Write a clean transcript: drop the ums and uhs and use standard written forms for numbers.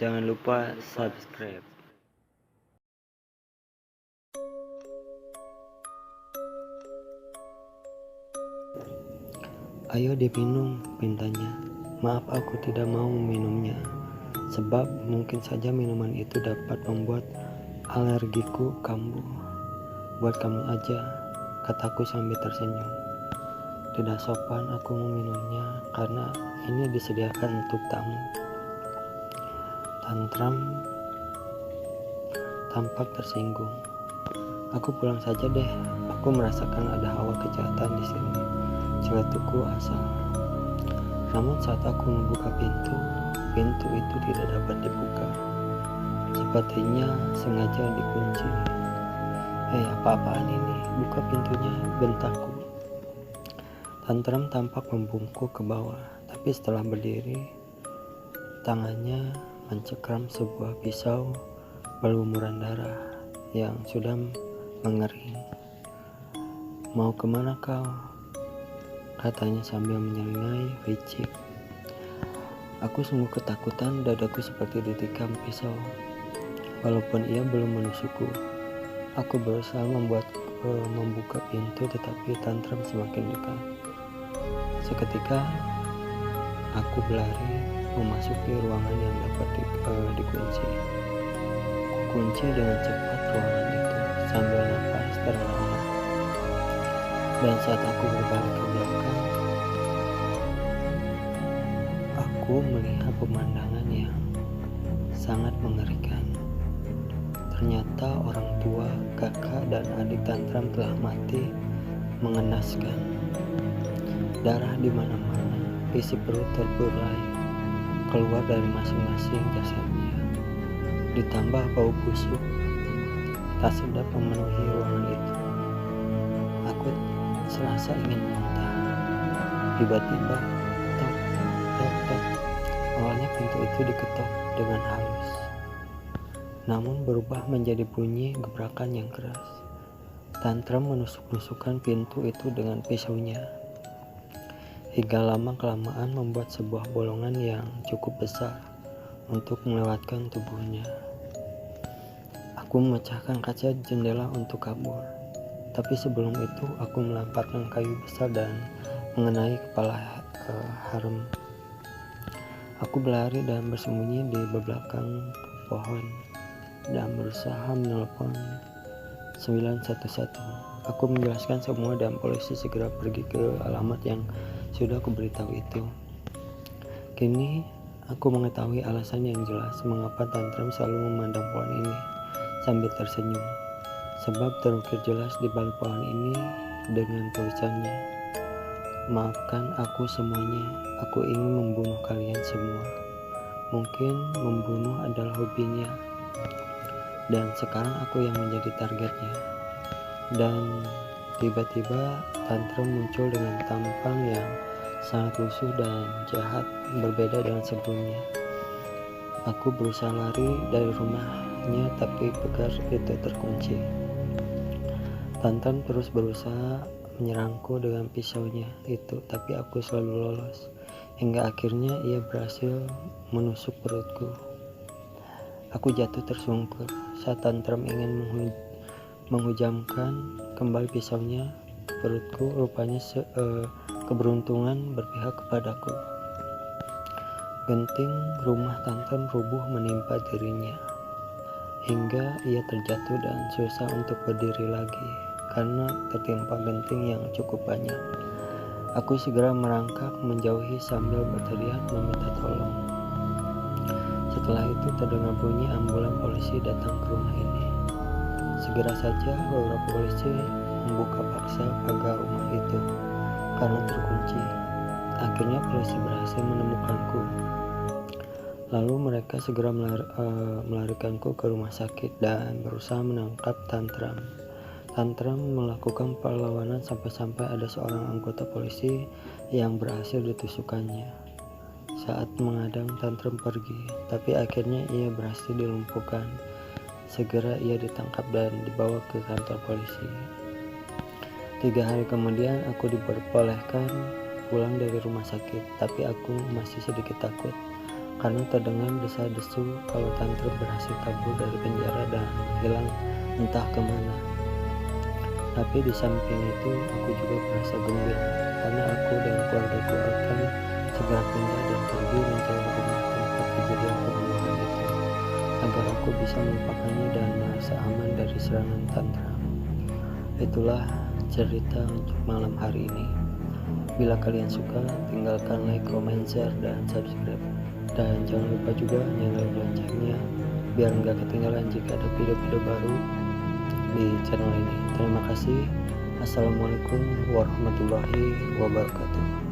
Jangan lupa subscribe. Ayo diminum, pintanya. Maaf, aku tidak mau meminumnya, sebab mungkin saja minuman itu dapat membuat alergiku kambuh. Buat kamu aja, kataku sambil tersenyum. Tidak sopan aku meminumnya karena ini disediakan untuk tamu. Tantram tampak tersinggung. Aku pulang saja deh, aku merasakan ada hawa kejahatan di sini, celetukku asal. Namun saat aku membuka pintu itu tidak dapat dibuka. Sepertinya sengaja dikunci. Apa-apaan ini? Buka pintunya, bentakku. Tantram tampak membungkuk ke bawah, tapi setelah berdiri, tangannya mencekram sebuah pisau berlumuran darah yang sudah mengering. Mau kemana kau? Katanya sambil menyeringai licik. Aku sungguh ketakutan, dadaku seperti ditikam pisau. Walaupun ia belum menusukku, aku berusaha membuka pintu, tetapi tantram semakin dekat. Seketika aku berlari memasuki ruangan yang dapat dikunci. Kunci dengan cepat ruangan itu sambil napas terlama. Dan saat aku berbalik ke belakang, aku melihat pemandangan yang sangat mengerikan. Ternyata orang tua, kakak, dan adik tantram telah mati mengenaskan. Darah di mana-mana, isi perut terburai keluar dari masing-masing jasadnya. Ditambah bau busuk tak sedap memenuhi ruangan itu. Aku serasa ingin muntah. Tiba-tiba, tok, tok, tok. Awalnya pintu itu diketok dengan halus, namun berubah menjadi bunyi gebrakan yang keras. Tantram menusuk-nusukkan pintu itu dengan pisaunya, hingga lama-kelamaan membuat sebuah bolongan yang cukup besar untuk melewatkan tubuhnya. Aku memecahkan kaca jendela untuk kabur, tapi sebelum itu aku melemparkan kayu besar dan mengenai kepala Harem. Aku berlari dan bersembunyi di belakang pohon dan berusaha menelpon 911. Aku menjelaskan semua dan polisi segera pergi ke alamat yang sudah aku beritahu itu. Kini aku mengetahui alasan yang jelas mengapa tantram selalu memandang pohon ini sambil tersenyum, sebab terukir jelas di balik pohon ini dengan tulisannya, "Maafkan aku semuanya, aku ingin membunuh kalian semua." Mungkin membunuh adalah hobinya, dan sekarang aku yang menjadi targetnya. Dan tiba-tiba tantram muncul dengan tampang yang sangat lusuh dan jahat, berbeda dengan sebelumnya. Aku berusaha lari dari rumahnya, tapi pagar itu terkunci. Tantram terus berusaha menyerangku dengan pisaunya itu, tapi aku selalu lolos. Hingga akhirnya ia berhasil menusuk perutku. Aku jatuh tersungkur saat tantram ingin menghujamkan kembali pisaunya. Perutku rupanya keberuntungan berpihak kepadaku. Genting rumah tantram rubuh menimpa dirinya, hingga ia terjatuh dan susah untuk berdiri lagi karena tertimpa genting yang cukup banyak. Aku segera merangkak menjauhi sambil berteriak meminta tolong. Setelah itu terdengar bunyi ambulan polisi datang ke rumah ini. Segera saja beberapa polisi membuka paksa pagar rumah itu karena terkunci. Akhirnya polisi berhasil menemukanku. Lalu mereka segera melarikanku ke rumah sakit dan berusaha menangkap tantram. Tantram melakukan perlawanan sampai ada seorang anggota polisi yang berhasil ditusukkannya. Saat mengadang, tantram pergi, tapi akhirnya ia berhasil dilumpuhkan. Segera ia ditangkap dan dibawa ke kantor polisi. 3 hari kemudian aku diperbolehkan pulang dari rumah sakit, tapi aku masih sedikit takut. karena terdengar desa-desu kalau tantrum berhasil kabur dari penjara dan hilang entah kemana. Tapi di samping itu aku juga merasa gembira karena aku dan keluargaku akan segera pindah dan pergi menjauh dari tempat kejadian pembunuhan itu, agar aku bisa melupakannya dan merasa aman dari serangan tantrum. Itulah cerita untuk malam hari ini. Bila kalian suka, tinggalkan like, comment, share, dan subscribe. Dan jangan lupa juga nyalain loncengnya biar nggak ketinggalan jika ada video-video baru di channel ini. Terima kasih. Assalamualaikum warahmatullahi wabarakatuh.